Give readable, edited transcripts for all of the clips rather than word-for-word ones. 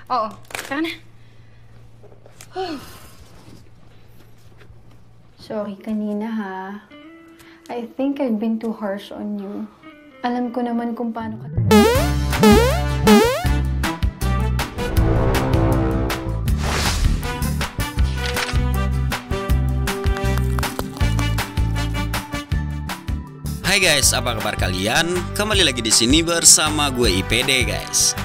Oo, tara na. Sorry kanina ha. I think I've been too harsh on you. Alam ko naman kung paano ka... Hai guys, apa kabar kalian? Kembali lagi di sini bersama gue IPD guys.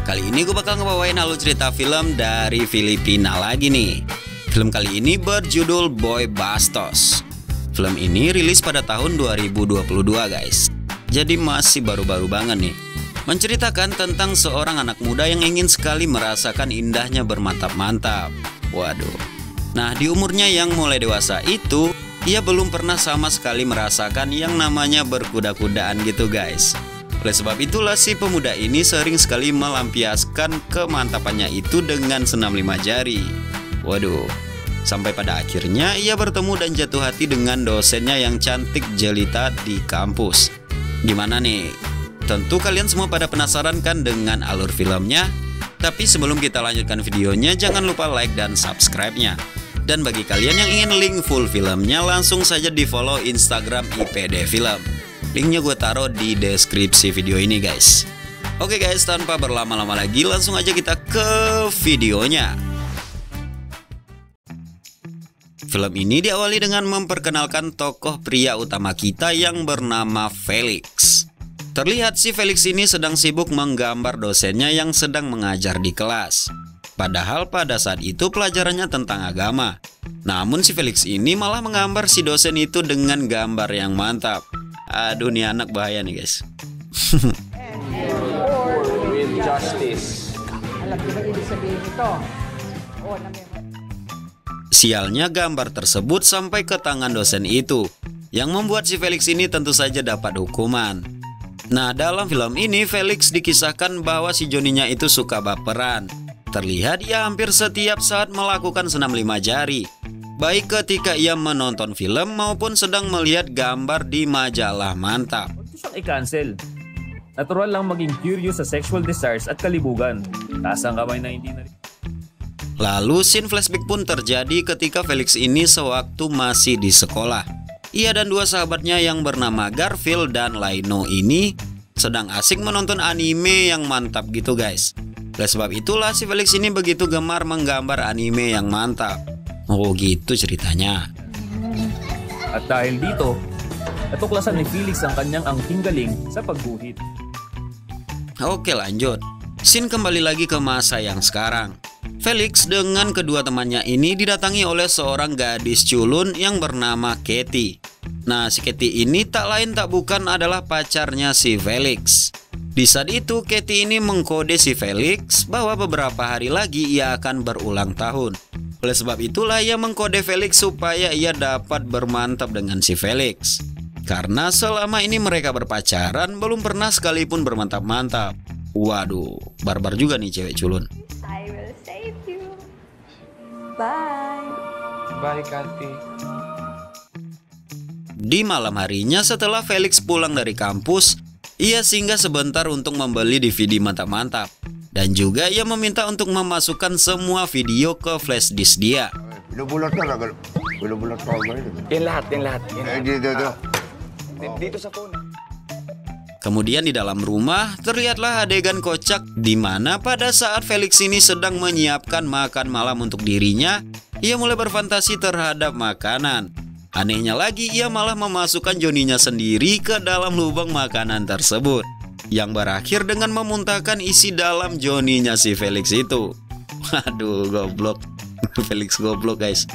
Kali ini gue bakal ngebawain alur cerita film dari Filipina lagi nih. Film kali ini berjudul Boy Bastos. Film ini rilis pada tahun 2022 guys. Jadi masih baru-baru banget nih. Menceritakan tentang seorang anak muda yang ingin sekali merasakan indahnya bermantap-mantap. Waduh. Nah, di umurnya yang mulai dewasa itu, ia belum pernah sama sekali merasakan yang namanya berkuda-kudaan gitu guys. Oleh sebab itulah si pemuda ini sering sekali melampiaskan kemantapannya itu dengan senam 5 jari. Waduh. Sampai pada akhirnya ia bertemu dan jatuh hati dengan dosennya yang cantik jelita di kampus. Gimana nih? Tentu kalian semua pada penasaran kan dengan alur filmnya? Tapi sebelum kita lanjutkan videonya, jangan lupa like dan subscribe-nya. Dan bagi kalian yang ingin link full filmnya, langsung saja di follow Instagram IPD Film. Linknya gue taruh di deskripsi video ini guys. Oke guys, tanpa berlama-lama lagi, langsung aja kita ke videonya. Film ini diawali dengan memperkenalkan tokoh pria utama kita yang bernama Felix. Terlihat si Felix ini sedang sibuk menggambar dosennya yang sedang mengajar di kelas. Padahal pada saat itu pelajarannya tentang agama. Namun si Felix ini malah menggambar si dosen itu dengan gambar yang mantap. Aduh, nih anak bahaya nih guys. With justice. Alam ko ba ibig sabihin ito? Sialnya gambar tersebut sampai ke tangan dosen itu, yang membuat si Felix ini tentu saja dapat hukuman. Nah, dalam film ini Felix dikisahkan bahwa si Joninya itu suka baperan. Terlihat ia hampir setiap saat melakukan senam 5 jari, baik ketika ia menonton film maupun sedang melihat gambar di majalah mantap. Huwag siyang i-cancel. Natural lang maging curious sa sexual desires at kalibugan. Taas ang kamay na hindi na... Lalu scene flashback pun terjadi ketika Felix ini sewaktu masih di sekolah. Ia dan dua sahabatnya yang bernama Garfield dan Laino ini sedang asik menonton anime yang mantap gitu guys. Oleh sebab itulah si Felix ini begitu gemar menggambar anime yang mantap. Oh gitu ceritanya. At dahil dito, natuklasan ni Felix ang kanyang angking galing sa pagguhit. Oke lanjut. Scene kembali lagi ke masa yang sekarang. Felix dengan kedua temannya ini didatangi oleh seorang gadis culun yang bernama Katie. Nah, si Katie ini tak lain tak bukan adalah pacarnya si Felix. Di saat itu Katie ini mengkode si Felix bahwa beberapa hari lagi ia akan berulang tahun. Oleh sebab itulah ia mengkode Felix supaya ia dapat bermantap dengan si Felix. Karena selama ini mereka berpacaran belum pernah sekalipun bermantap-mantap. Waduh, barbar juga nih cewek culun. I will save you. Bye. Bye, Kati. Di malam harinya setelah Felix pulang dari kampus, ia singgah sebentar untuk membeli DVD mantap-mantap. Dan juga ia meminta untuk memasukkan semua video ke flash disk dia. Bulat ka lang. Bulat ka lang. Yan lahat. Dito sa phone. Kemudian di dalam rumah terlihatlah adegan kocak di mana pada saat Felix ini sedang menyiapkan makan malam untuk dirinya, ia mulai berfantasi terhadap makanan. Anehnya lagi ia malah memasukkan Joninya sendiri ke dalam lubang makanan tersebut, yang berakhir dengan memuntahkan isi dalam Joninya si Felix itu. Waduh, goblok. Felix goblok guys.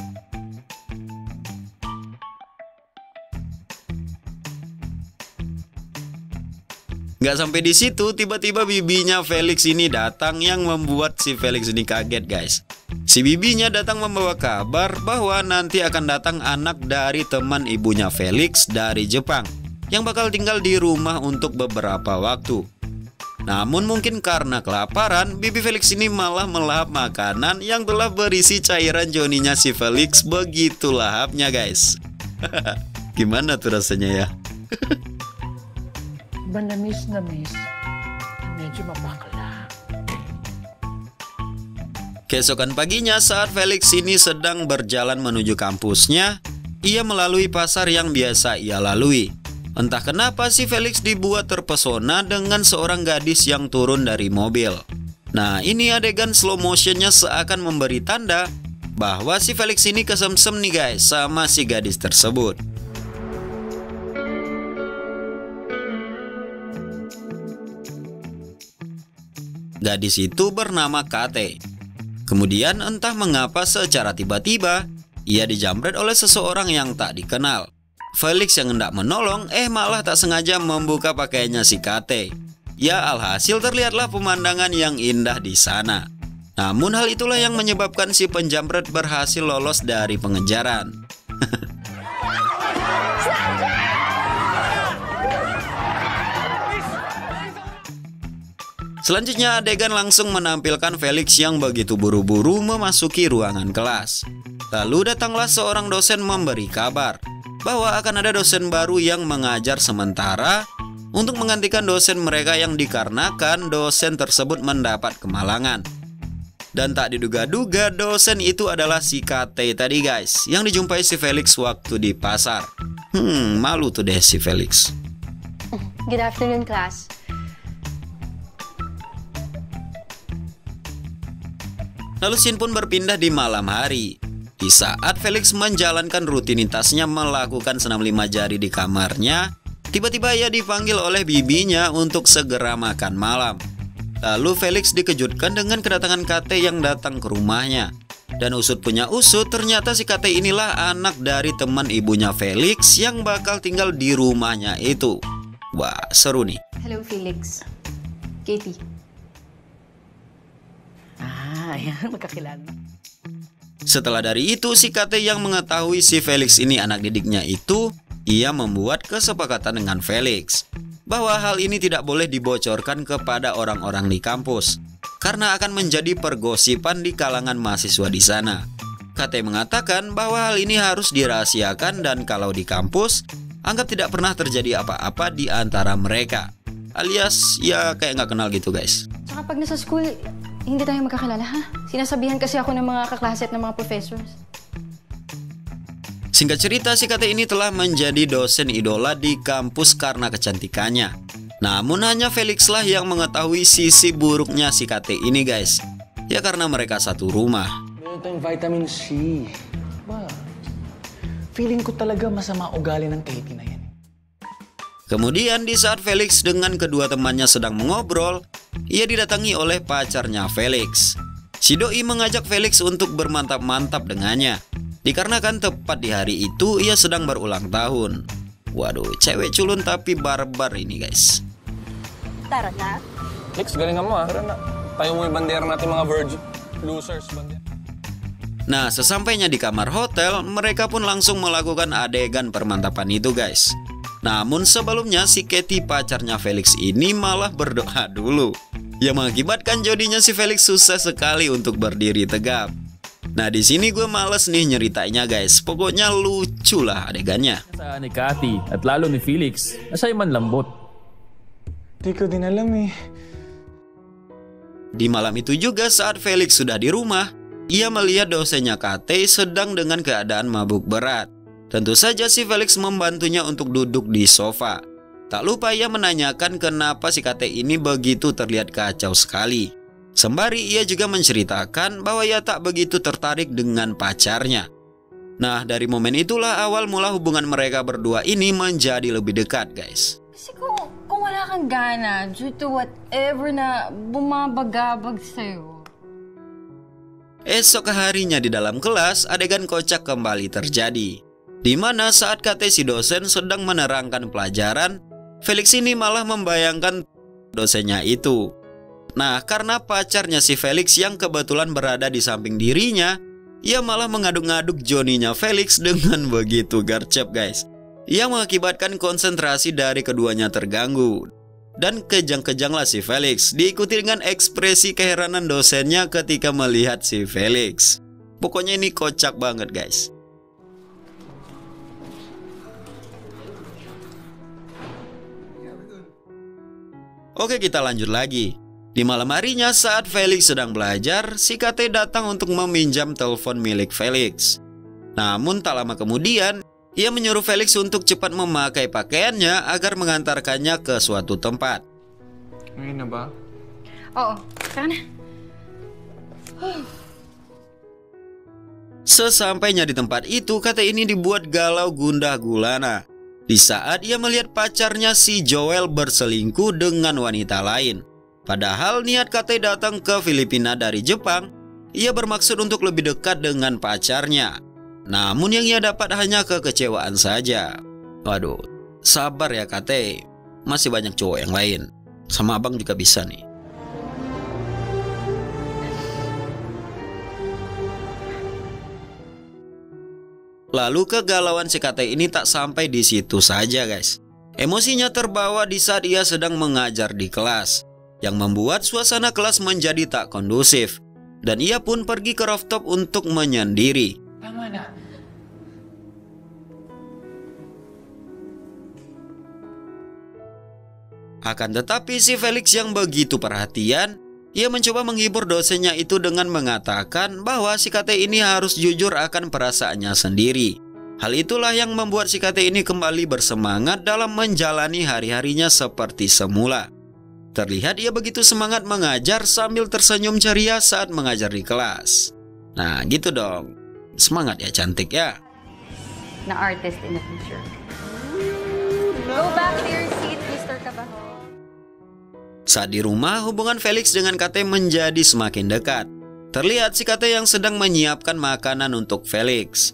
Gak sampai di situ, tiba-tiba bibinya Felix ini datang yang membuat si Felix ini kaget guys. Si bibinya datang membawa kabar bahwa nanti akan datang anak dari teman ibunya Felix dari Jepang yang bakal tinggal di rumah untuk beberapa waktu. Namun mungkin karena kelaparan, bibi Felix ini malah melahap makanan yang telah berisi cairan Joninya si Felix. Begitu lahapnya guys. Gimana tuh rasanya ya? Manamis na miss. Medyo mapakla. Keesokan paginya saat Felix ini sedang berjalan menuju kampusnya, ia melalui pasar yang biasa ia lalui. Entah kenapa si Felix dibuat terpesona dengan seorang gadis yang turun dari mobil. Nah, ini adegan slow motionnya seakan memberi tanda bahwa si Felix ini kesemsem nih guys sama si gadis tersebut. Gadis itu bernama Kate. Kemudian entah mengapa secara tiba-tiba ia dijamret oleh seseorang yang tak dikenal. Felix yang hendak menolong malah tak sengaja membuka pakaiannya si Kate. Ya, alhasil terlihatlah pemandangan yang indah di sana. Namun hal itulah yang menyebabkan si penjamret berhasil lolos dari pengejaran. Selanjutnya adegan langsung menampilkan Felix yang begitu buru-buru memasuki ruangan kelas. Lalu datanglah seorang dosen memberi kabar bahwa akan ada dosen baru yang mengajar sementara untuk menggantikan dosen mereka yang dikarenakan dosen tersebut mendapat kemalangan. Dan tak diduga-duga dosen itu adalah si Kate tadi guys, yang dijumpai si Felix waktu di pasar. Malu tuh deh si Felix. Good afternoon, class. Lalu scene pun berpindah di malam hari. Di saat Felix menjalankan rutinitasnya melakukan senam 5 jari di kamarnya, tiba-tiba ia dipanggil oleh bibinya untuk segera makan malam. Lalu Felix dikejutkan dengan kedatangan Kate yang datang ke rumahnya. Dan usut punya usut, ternyata si Kate inilah anak dari teman ibunya Felix yang bakal tinggal di rumahnya itu. Wah, seru nih. Hello, Felix. Katie. Ayan, magkakilala. Setelah dari itu, si Kate yang mengetahui si Felix ini anak didiknya itu, ia membuat kesepakatan dengan Felix bahwa hal ini tidak boleh dibocorkan kepada orang-orang di kampus karena akan menjadi pergosipan di kalangan mahasiswa di sana. Kate mengatakan bahwa hal ini harus dirahasiakan dan kalau di kampus anggap tidak pernah terjadi apa-apa di antara mereka. Alias ya kayak nggak kenal gitu guys. Tsaka pag nasa school, hindi tayo magkakilala, ha? Sinasabihan kasi ako ng mga kaklase at ng mga professors. Singkat cerita, si Kate ini telah menjadi dosen idola di kampus karena kecantikannya. Namun hanya Felix lah yang mengetahui sisi buruknya si Kate ini guys. Ya karena mereka satu rumah. Meron tayong vitamin C. Ba, feeling ko talaga masama ugali ng Katie na yan. Kemudian di saat Felix dengan kedua temannya sedang mengobrol, ia didatangi oleh pacarnya Felix. Si doi mengajak Felix untuk bermantap-mantap dengannya. Dikarenakan tepat di hari itu ia sedang berulang tahun. Waduh, cewek culun tapi barbar ini guys. Tara na. Lex, galingan mo ah. Tara na. Tayo mo yung bandera natin mga virgin. Losers bandera. Nah, sesampainya di kamar hotel, mereka pun langsung melakukan adegan permantapan itu guys. Namun sebelumnya si Katie pacarnya Felix ini malah berdoa dulu, yang mengakibatkan jodinya si Felix susah sekali untuk berdiri tegap. Nah di sini gue males nih nyeritainnya guys, pokoknya lucu lah adegannya. Sa ni Cathy at lalo ni Felix na siya'y manlambot. Di ko din alam eh. Di malam itu juga saat Felix sudah di rumah, ia melihat dosennya Kate sedang dengan keadaan mabuk berat. Tentu saja si Felix membantunya untuk duduk di sofa. Tak lupa ia menanyakan kenapa si Kate ini begitu terlihat kacau sekali. Sembari ia juga menceritakan bahwa ia tak begitu tertarik dengan pacarnya. Nah dari momen itulah awal mula hubungan mereka berdua ini menjadi lebih dekat guys. Kasi kung wala kang gana due to whatever na bumabagabag sa'yo. Esok harinya di dalam kelas, adegan kocak kembali terjadi. Di mana saat Kate si dosen sedang menerangkan pelajaran, Felix ini malah membayangkan dosennya itu. Nah, karena pacarnya si Felix yang kebetulan berada di samping dirinya, ia malah mengaduk-ngaduk Johnny-nya Felix dengan begitu gercep guys, yang mengakibatkan konsentrasi dari keduanya terganggu. Dan kejang-kejanglah si Felix, diikuti dengan ekspresi keheranan dosennya ketika melihat si Felix. Pokoknya ini kocak banget guys. Oke, kita lanjut lagi. Di malam harinya saat Felix sedang belajar, si Kate datang untuk meminjam telepon milik Felix. Namun tak lama kemudian, ia menyuruh Felix untuk cepat memakai pakaiannya agar mengantarkannya ke suatu tempat. Ngayon na ba? Oo, tara na. Sesampainya di tempat itu, Kate ini dibuat galau gundah gulana di saat ia melihat pacarnya si Joel berselingkuh dengan wanita lain. Padahal niat Kate datang ke Filipina dari Jepang, ia bermaksud untuk lebih dekat dengan pacarnya. Namun yang ia dapat hanya kekecewaan saja. Waduh, sabar ya Kate, masih banyak cowok yang lain. Sama abang juga bisa nih. Lalu kegalauan si Kate ini tak sampai di situ saja guys. Emosinya terbawa di saat ia sedang mengajar di kelas, yang membuat suasana kelas menjadi tak kondusif. Dan ia pun pergi ke rooftop untuk menyendiri. Tama na. Akan tetapi si Felix yang begitu perhatian, ia mencoba menghibur dosennya itu dengan mengatakan bahwa si Kate ini harus jujur akan perasaannya sendiri. Hal itulah yang membuat si Kate ini kembali bersemangat dalam menjalani hari-harinya seperti semula. Terlihat ia begitu semangat mengajar sambil tersenyum ceria saat mengajar di kelas. Nah gitu dong, semangat ya cantik ya. Na artist in the future. Go back to your seat, Mr. Cabajo. Saat di rumah, hubungan Felix dengan Kate menjadi semakin dekat. Terlihat si Kate yang sedang menyiapkan makanan untuk Felix.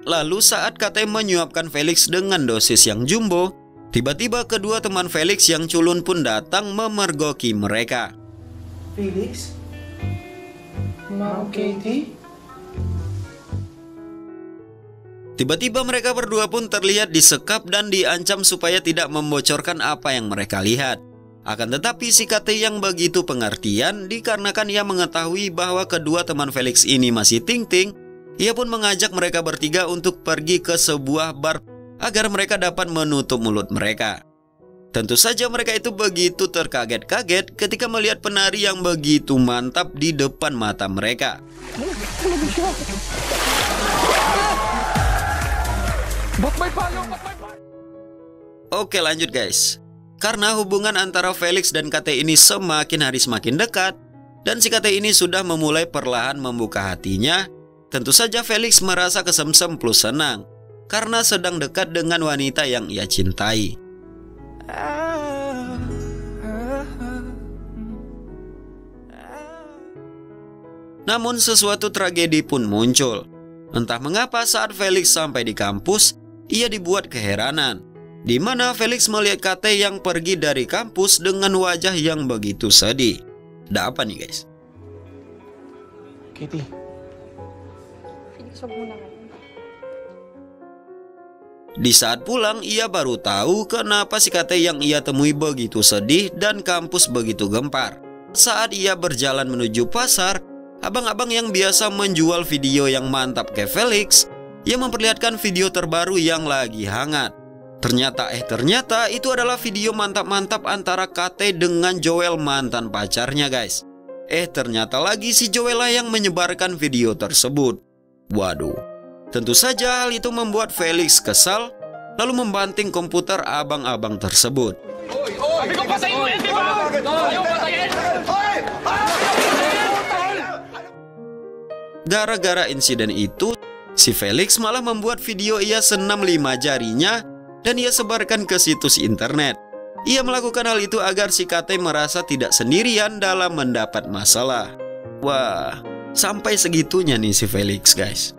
Lalu saat Kate menyuapkan Felix dengan dosis yang jumbo, tiba-tiba kedua teman Felix yang culun pun datang memergoki mereka. Felix? Mau Katie? Tiba-tiba mereka berdua pun terlihat disekap dan diancam supaya tidak membocorkan apa yang mereka lihat. Akan tetapi si Kate yang begitu pengertian dikarenakan ia mengetahui bahwa kedua teman Felix ini masih ting-ting, ia pun mengajak mereka bertiga untuk pergi ke sebuah bar agar mereka dapat menutup mulut mereka. Tentu saja mereka itu begitu terkaget-kaget ketika melihat penari yang begitu mantap di depan mata mereka. Oke lanjut guys. Karena hubungan antara Felix dan Kate ini semakin hari semakin dekat, dan si Kate ini sudah memulai perlahan membuka hatinya, tentu saja Felix merasa kesemsem plus senang karena sedang dekat dengan wanita yang ia cintai. Namun sesuatu tragedi pun muncul. Entah mengapa saat Felix sampai di kampus, ia dibuat keheranan, di mana Felix melihat Kate yang pergi dari kampus dengan wajah yang begitu sedih. Ada apa nih guys? Katie. Di saat pulang, ia baru tahu kenapa si Kate yang ia temui begitu sedih dan kampus begitu gempar. Saat ia berjalan menuju pasar, abang-abang yang biasa menjual video yang mantap ke Felix, ia memperlihatkan video terbaru yang lagi hangat. Ternyata itu adalah video mantap-mantap antara Kate dengan Joel mantan pacarnya guys. Ternyata lagi si Joel lah yang menyebarkan video tersebut. Waduh, tentu saja hal itu membuat Felix kesal, lalu membanting komputer abang-abang tersebut. Gara-gara insiden itu, si Felix malah membuat video ia senam 5 jarinya dan ia sebarkan ke situs internet. Ia melakukan hal itu agar si Kate merasa tidak sendirian dalam mendapat masalah. Wah, sampai segitunya nih si Felix guys.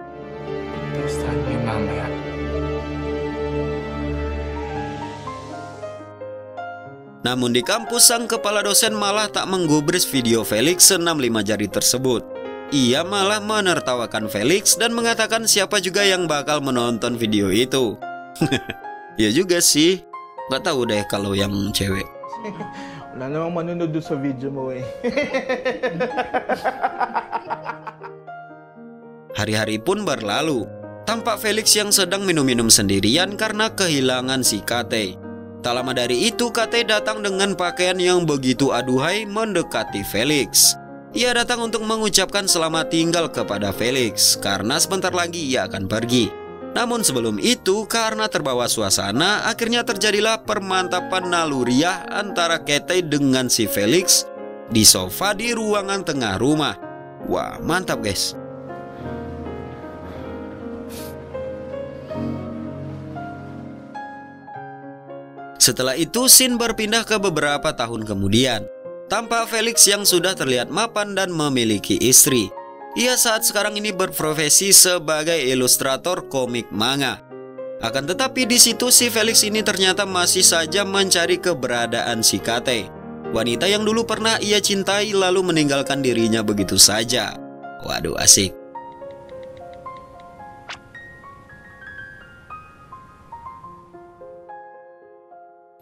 Namun di kampus sang kepala dosen malah tak menggubris video Felix senam 5 jari tersebut. Ia malah menertawakan Felix dan mengatakan siapa juga yang bakal menonton video itu. Ya juga sih, gak tahu deh kalau yang cewek. Wala namang manunod doon sa video mo eh. Hari-hari pun berlalu. Tampak Felix yang sedang minum-minum sendirian karena kehilangan si Kate. Tak lama dari itu, Kate datang dengan pakaian yang begitu aduhai mendekati Felix. Ia datang untuk mengucapkan selamat tinggal kepada Felix karena sebentar lagi ia akan pergi. Namun sebelum itu, karena terbawa suasana, akhirnya terjadilah permantapan naluriah antara Kate dengan si Felix di sofa di ruangan tengah rumah. Wah, mantap guys. Setelah itu, scene berpindah ke beberapa tahun kemudian. Tampak Felix yang sudah terlihat mapan dan memiliki istri. Ia saat sekarang ini berprofesi sebagai ilustrator komik manga. Akan tetapi di situ si Felix ini ternyata masih saja mencari keberadaan si Kate, wanita yang dulu pernah ia cintai lalu meninggalkan dirinya begitu saja. Waduh, asik.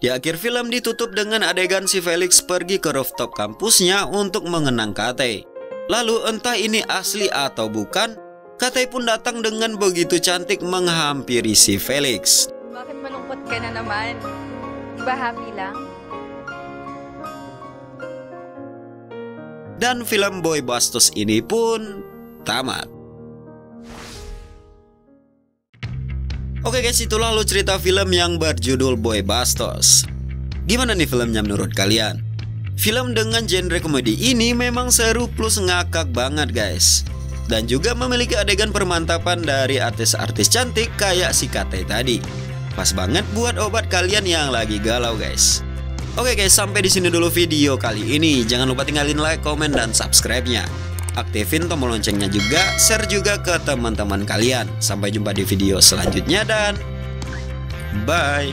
Di akhir film ditutup dengan adegan si Felix pergi ke rooftop kampusnya untuk mengenang Kate. Lalu entah ini asli atau bukan, Kate pun datang dengan begitu cantik menghampiri si Felix. Bakit malungkot ka na naman? Di ba happy lang? Dan film Boy Bastos ini pun tamat. Oke guys, itulah lo cerita film yang berjudul Boy Bastos. Gimana nih filmnya menurut kalian? Film dengan genre komedi ini memang seru plus ngakak banget guys. Dan juga memiliki adegan permantapan dari artis-artis cantik kayak si Kate tadi. Pas banget buat obat kalian yang lagi galau guys. Oke guys, sampai di sini dulu video kali ini. Jangan lupa tinggalin like, komen, dan subscribe-nya. Aktifin tombol loncengnya juga, share juga ke teman-teman kalian. Sampai jumpa di video selanjutnya dan bye.